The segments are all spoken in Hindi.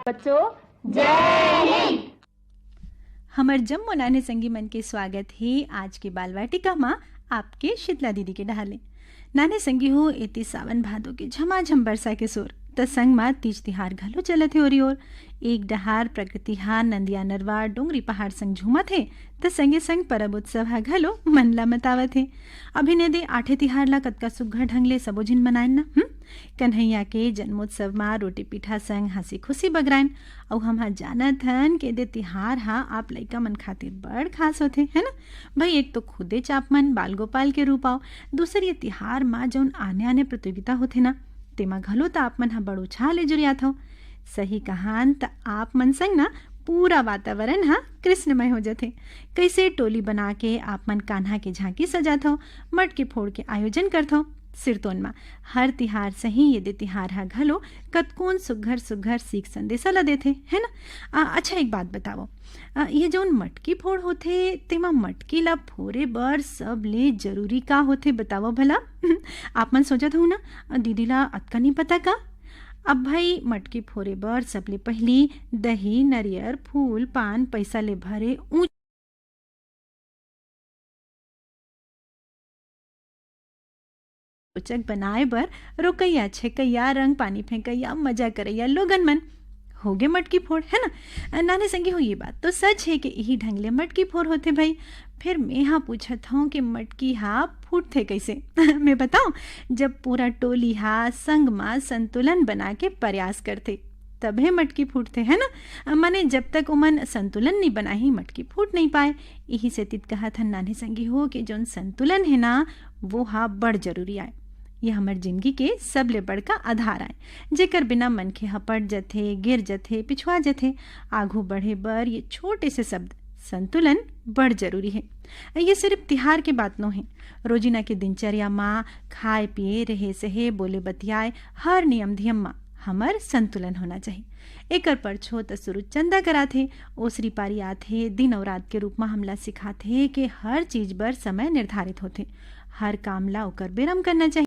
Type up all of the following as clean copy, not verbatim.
बच्चों जय हिंद। हमर जम्मो नाने संगी मन के स्वागत है आज के बाल वाटिका में आपके शीतला दीदी के डहाले। नाने संगी हो एती सावन भादो के झमाझम वर्षा के सोर त संग मा तीज तिहार घलो चलत है ओरी ओर। एक डहार प्रकृति हा नंदिया नरवा डोंगरी पहाड़ संग झूमत है त संगे संग परब उत्सव हा घलो मन ला मतावत है। अभिने दे आठे तिहार ला कतका सुघ्घर ढंग ले सबो झिन मनायन ना। कन्हैया के जन्मोत्सव में रोटी पीठा संग हंसी खुशी बगराइन और हम जानत हन के दे तिहार हा आप लइका मन खातिर बड़ खास होते है ना भाई। एक तो खुदे चापमन बाल गोपाल के रूप आओ, दूसर ये तिहार में जौन आने आने प्रतियोगिता होते ना तेमा घलो त आप मन हा बड़ उत्साह ले जुरियात हो। सही कहान त आप मन संग ना पूरा वातावरण हा कृष्णमय हो जाते। कैसे टोली बना के आप मन कान्हा के झांकी सजात हो, मटके फोड़ के आयोजन करत हो। सिरतोन में हर तिहार सही ये दे तिहार हा घलो कतकोन सुघर सुघर सीख संदेशा ला देते है ना। अच्छा एक बात बताओ, ये जौन मटकी फोड़ होते तेमा मटकी ला फोरे बर सब ले जरूरी का होते बताओ भला। आप मन सोचत हो ना दीदी ला अतका नहीं पता का। अब भाई मटकी फोरे बर सबले पहली दही नरियर फूल पान पैसा ले भरे रोचक बनाए बर रोकैया छेकैया रंग पानी फेंकैया मजा करैया लोगन मन हो गए मटकी फोड़ है ना। नाने संगी हो ये बात तो सच है कि यही ढंग ले मटकी फोड़ होते भाई। फिर मैं हाँ पूछत हूँ कि मटकी हा फूटते कैसे। मैं बताऊँ, जब पूरा टोली हा संग मा संतुलन बना के प्रयास करते तबे मटकी फूटते है ना। माने जब तक उमन संतुलन नहीं बना ही मटकी फूट नहीं पाए। यही से तित कहा था नाने संगी हो कि जौन संतुलन है ना वो हा बड़ जरूरी आए। ये हमार जिंदगी के सबले बड़का आधार आए, जेकर बिना मन के हपट जथे गिर जथे पिछुआ जथे। आगू बढ़े बर ये छोटे से शब्द संतुलन बड़ जरूरी है। ये सिर्फ तिहार के बात नो है, रोजिना के दिनचर्या माँ खाए पिए रहे सहे बोले बतियाए हर नियम धियम माँ हमर संतुलन होना चाहिए। एकर परछो त शुरू चंदा कराथे ओसरी पारी आथे दिन और रात के रूप में हमला सिखाथे कि हर चीज बर समय निर्धारित होते, हर काम ला ओकर बेरम करना चाहिए।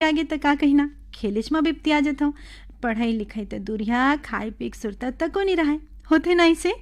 आगे तक का कहना खेलिच में बिपती आ जाता हूँ, पढ़ाई लिखाई तो दूरिया खाए पी सुरता तको नहीं रहा होते ना इसे।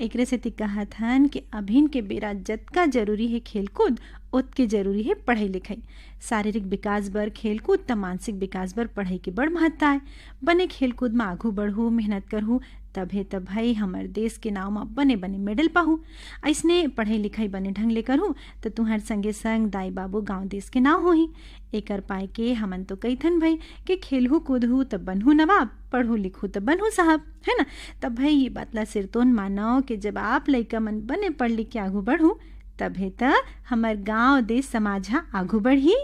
एकरे से कहत हन कि अभिन के बेरा जतका जरूरी है खेलकूद उतके जरूरी है पढ़ाई लिखाई। शारीरिक विकास बर खेलकूद त मानसिक विकास बर पढ़ाई के बड़ महत्ता है। बने खेलकूद में आगू बढ़ू मेहनत करहूँ तभे तब भाई हमार देश के नाव में बने बने मेडल पाहू। ऐसने पढ़ाई लिखाई बने ढंग ले करूँ तो तुम्हार संगे संग दाई बाबू गांव देश के नाव हो ही। एकर पाए के हमन तो कहीथन भाई कि खेलहू कूदहू तब बनहू नवाब पढ़ू लिखू तब बनहू साहब है ना। तब भाई ये बातला सिरतोन मानो कि जब आप लइका मन बने पढ़ लिख के आगू बढ़ू तभे त हमार गांव देश समाज हा आगू बढ़ी।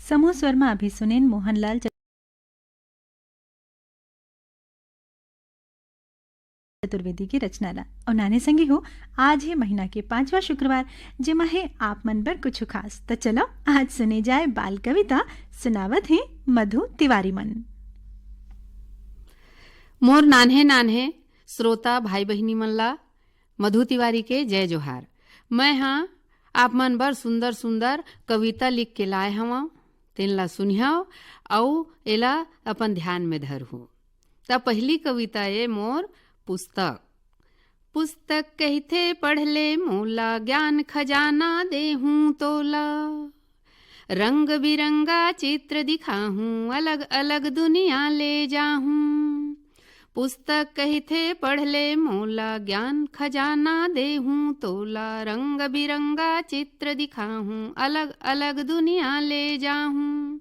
समूह स्वर में अभी सुनेन मोहनलाल चतुर्वेदी की रचना ला। और नाने संगी हो आज है महीना के 5वां शुक्रवार जिमा है आप मन पर कुछ खास। तो चलो आज सुने जाए बाल कविता। सुनावत है मधु तिवारी मन। मोर नान्हे नान्हे श्रोता भाई बहिनी मन ला मधु तिवारी के जय जोहार। मैं हाँ आप मन बर सुंदर सुंदर कविता लिख के लाए हवा, तेन ला सुनिहाओ औ एला अपन ध्यान में धरहूँ। त पहली कविता ये मोर पुस्तक। पुस्तक कहते पढ़ ले मोला, ज्ञान खजाना देहूँ तोला। रंग बिरंगा चित्र दिखाहूँ, अलग अलग दुनिया ले जाहूँ। पुस्तक कहते पढ़ ले मोला, ज्ञान खजाना देहूँ तोला। रंग बिरंगा चित्र दिखाहूँ, अलग अलग दुनिया ले जाहूँ।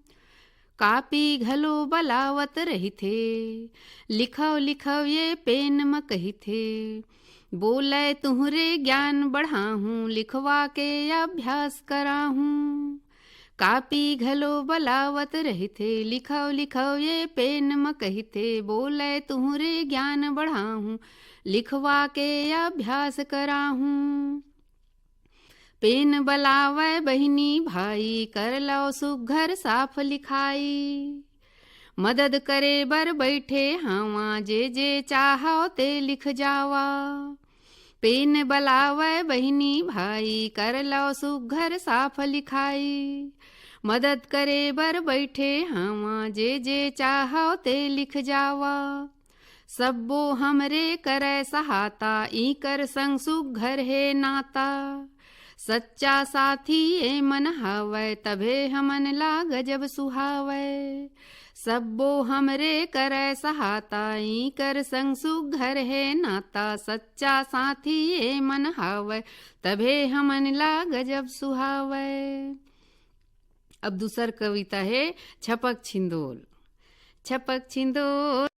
कापी घलो बलावत रही थे, लिखव लिखव ये पेन म कही थे। बोले तुहरे ज्ञान बढ़ाहूँ, लिखवा के अभ्यास कराहूँ। कापी घलो बलावत रही थे, लिखव लिखव ये पेन म कही थे। बोले तुहरे ज्ञान बढ़ाहूँ, लिखवा के अभ्यास कराहूँ। पेन बलावै बहिनी भाई, कर लो सुघर साफ लिखाई। मदद करे बर बैठे हावा, जे जे चाहो ते लिख जावा। पेन बलावै बहिनी भाई, कर लो सुघर साफ लिखाई। मदद करे बर बैठे हावा, जे जे चाहो ते लिख जावा। सब्बो हमरे करे सहाता, ई कर संग सुघर है नाता। सच्चा साथी ए मन हावै, तभे हमन ला गजब सुहावै। सब्बो हमरे करे सहाता, ई कर संग सुघर है नाता। सच्चा साथी ए मन हावै, तभे हमन ला गजब सुहावै। अब दूसर कविता है छपक छिंदोल। छपक छिंदोल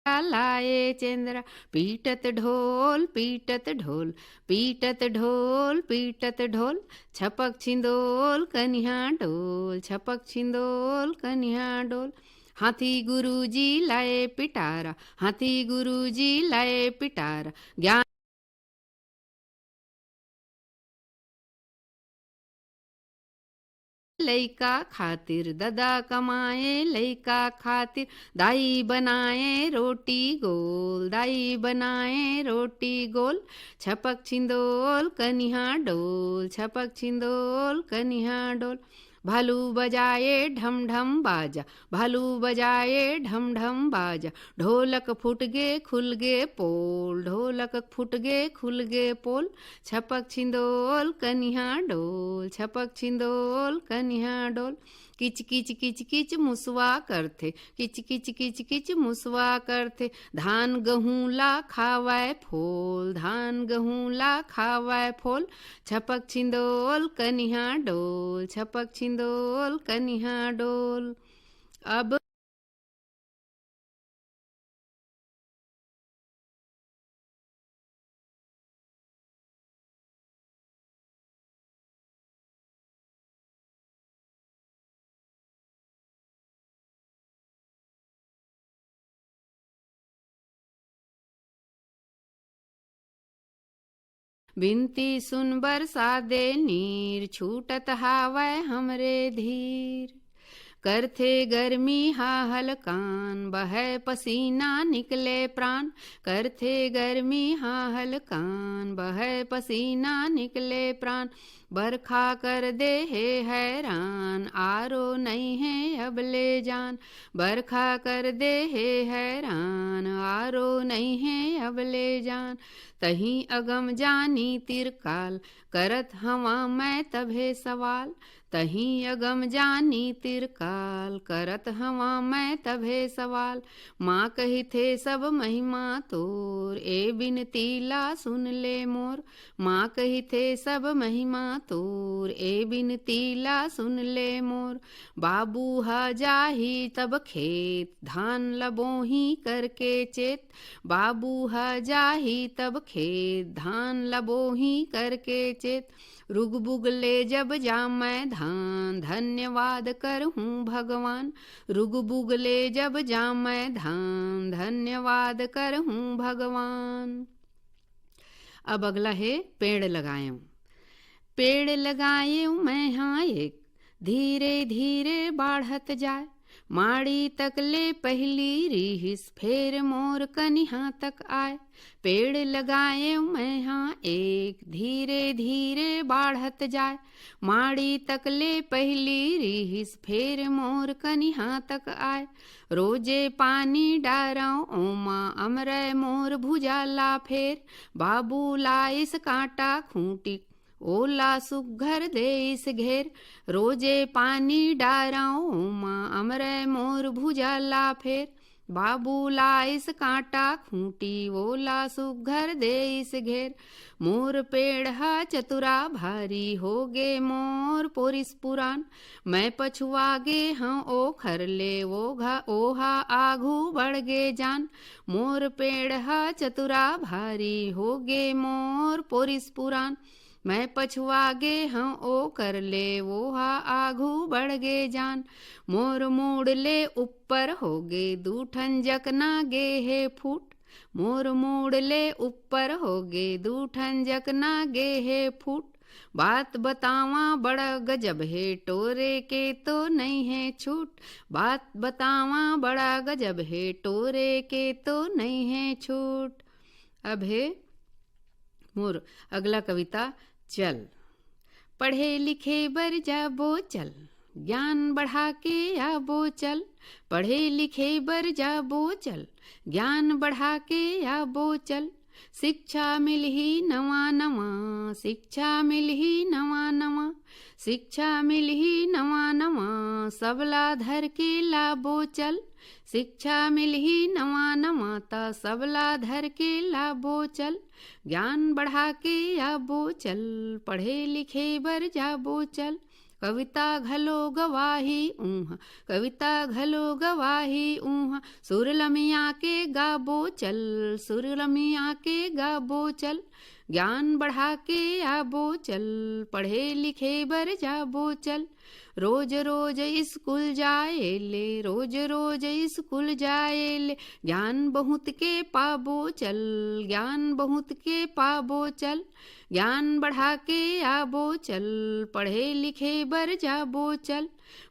लाए चंद्रा, पीटत ढोल पीटत ढोल, पीटत ढोल पीटत ढोल। छपक छिंदोल कन्हा डोल, छपक छिंदोल कन्हा डोल। हाथी गुरुजी लाए पिटारा, हाथी गुरुजी लाए पिटारा। ज्ञान लइका खातिर ददा कमाए, लइका खातिर दाई बनाए रोटी गोल, दाई बनाए रोटी गोल। छपक छिंदोल कन्हा डोल, छपक छिंदोल कन्हा डोल। भालू बजाए ढम ढम बाजा, भालू बजाए ढम ढम बाजा। ढोलक फूट गे खुल गे पोल, ढोलक फूट गे खुल गे पोल। छपक छिंदोल कन्हा डोल, छपक छिंदोल कन्हा डोल। किच किच किच किच मुसवा करथे, किच किच किच किच मुसवा करथे। धान गहूँ ला खावै फोल, धान गहूँ ला खावै फोल। छपक छिंदोल कन्हा डोल, छपक छिंदोल कन्हा डोल। अब बिनती सुन बरसा दे नीर, छूटत हावै हमरे धीर। करथे गर्मी हा हलकान, बहे पसीना निकले प्राण। करथे गर्मी हा हलकान, बहे पसीना निकले प्राण। बरखा कर दे है हैरान, आरो नहीं है अब ले जान। बरखा कर दे है हैरान, आरो नहीं है अब ले जान। तही अगम जानी तिरकाल, करत हवा मैं तभे सवाल। तही अगम जानी तिरकाल, करत हवा मैं तभे सवाल। माँ कही थे सब महिमा तोर, ए बिनती ला सुन ले मोर। माँ कही थे सब महिमा तोर, ए बिनती ला सुन ले मोर। बाबू हा जाही तब खेत, धान लबोही करके चेत। बाबू हा जाही तब खेत, धान लबोही करके चेत। रुग बुगले जब जा मैं धान, धन्यवाद करहूँ भगवान। रुग बुगले जब जा मैं धान, धन्यवाद करहूँ भगवान। अब अगला है पेड़ लगाएं। पेड़ लगाएं मैं हाँ एक, धीरे धीरे बाढ़त जाए। माड़ी तक ले पहली रीहिस, फेर मोर कनिहा तक आए। पेड़ लगाए मैं हाँ एक, धीरे धीरे बाढ़त जाए। माड़ी तक ले पहली रीहिस, फेर मोर कनिहा तक आए। रोजे पानी डाराऊं ओमा, अमरे मोर भुजाला फेर। बाबू लाइस कांटा खूंटी, ओला सुघर दे इस घेर। रोजे पानी डाराऊं माँ, अमरे मोर भुजाला फेर। बाबू लाइस कांटा खूंटी, ओला सुघर दे इस घेर। मोर पेड़ हा चतुरा भारी, होगे मोर पोरिस पुरान। मैं पछुआगे हाँ ओ खरले, ओहा आघू बढ़ गे जान। मोर पेड़ हा चतुरा भारी, होगे मोर पोरिस पुरान। मैं पछुआगे हाँ ओ कर ले, वोहा आघू बढ़ गे जान। मोर मूड ले ऊपर होगे, दूठन जकना गे है फूट। मोर मूड ले ऊपर होगे, दूठन जकना गे है फूट। बात बतावा बड़ा गजब है, टोरे के तो नहीं है छूट। बात बतावा बड़ा गजब है, टोरे के तो नहीं है छूट। अब है मोर अगला कविता चल। पढ़े लिखे बर जाबो चल, ज्ञान बढ़ा के आबो चल। पढ़े लिखे बर जाबो चल, ज्ञान बढ़ा के आबो चल। शिक्षा मिलही नवा नवा, शिक्षा मिलही नवा नवा। शिक्षा मिलही नवा नवा, सबला धर के लाबो चल। शिक्षा मिलही नवा नवा, ता सबला धर के लाबो चल। ज्ञान बढ़ा के आबो चल, पढ़े लिखे बर जाबो चल। कविता घलो गवाही ऊहा, कविता घलो गवाही ऊहा। सुर लमिया के गाबो चल, सुर लमिया के गाबो चल। ज्ञान बढ़ा के आबो चल, पढ़े लिखे बर जाबो चल। रोज रोज स्कूल जाए ले, रोज रोज स्कूल जाए ले। ज्ञान बहुत के पाबो चल, ज्ञान बहुत के पाबो चल। ज्ञान बढ़ा के आबो चल, पढ़े लिखे बर जाबो चल।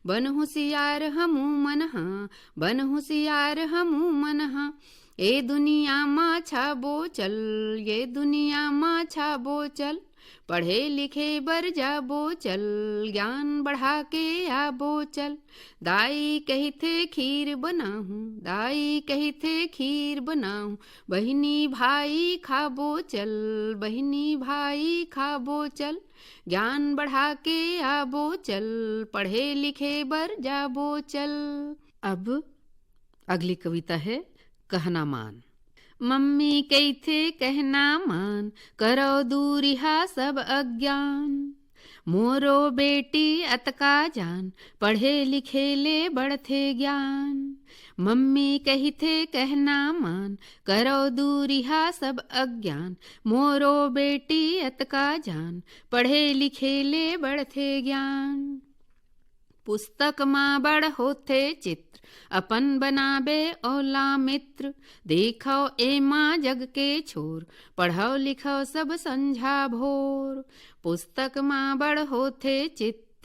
बन होशियार हमू मन हाँ, बन होशियार हमू मन हाँ। ये दुनिया माँ छाबो चल, ये दुनिया माँ छाबो चल। पढ़े लिखे बर जाबो चल, ज्ञान बढ़ा के आबो चल। दाई कही थे खीर बनाहूँ, दाई कही थे खीर बनाहूँ। बहिनी भाई खाबो चल, बहिनी भाई खाबो चल। ज्ञान बढ़ा के आबो चल, पढ़े लिखे बर जाबो चल। अब अगली कविता है कहना मान। मम्मी कही थे कहना मान, करो दूरिहा सब अज्ञान। मोरो बेटी अतका जान, पढ़े लिखे ले बढ़थे ज्ञान। मम्मी कही थे कहना मान, करो दूरिहा सब अज्ञान। मोरो बेटी अतका जान, पढ़े लिखे ले बढ़थे ज्ञान। पुस्तक माँ बड़ होथे चित्र, अपन बनाबे ओला मित्र। देखो ए माँ जग के छोर, पढ़ो लिखो सब संझा भोर। पुस्तक माँ बड़ होथे चित्र,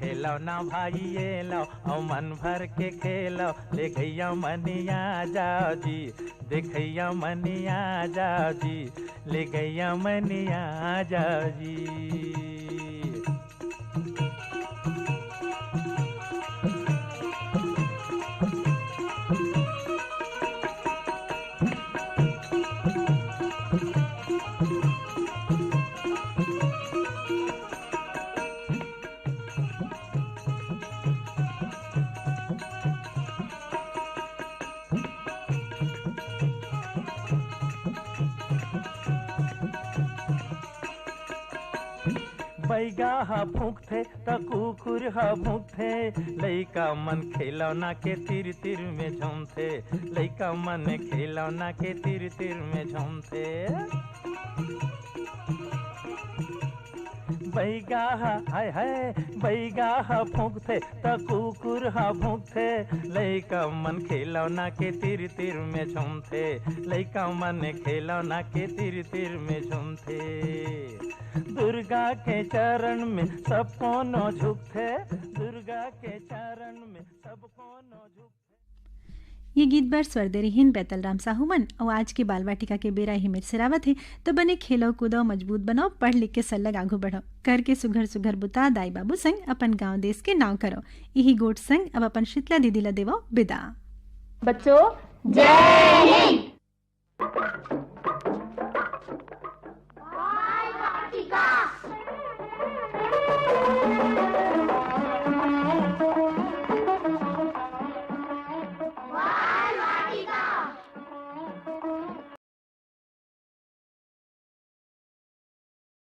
खिलौना भाई ये लो और मन भर के खेलो, देखैया मनिया जाओ जी, देखैया मनिया जाओ जी, ले गैया मनिया जाओ जी। बैगा हा भूखथे त कुकुर हा भूखथे, लइका मन खिलौना के तिर तिर में झूमथे, लइका मन खिलौना के तिर तिर में झूमथे। बैगा हा हाय हाय बैगा हा भूखथे त कुकुर हा भूखथे, लइका मन खिलौना के तिर तिर में झूमथे, लइका मन खिलौना के तिर तिर में झूमथे। दुर्गा के चरण में सब कोनो झुकथे, दुर्गा के चरण में सब कोनो झुकथे। ये गीत बर स्वर दे रहीन बैतल राम साहूमन और आज के बाल वाटिका के बेरा ही में सिरावत है। तो बने खेलो कूदो मजबूत बनाओ, पढ़ लिख के सल्लग आगू बढ़ो, करके सुघर सुघर बुता दाई बाबू संग अपन गांव देश के नाव करो। यही गोट संग अब अपन शीतला दीदी ला देवो विदा। बच्चों जय हिंद।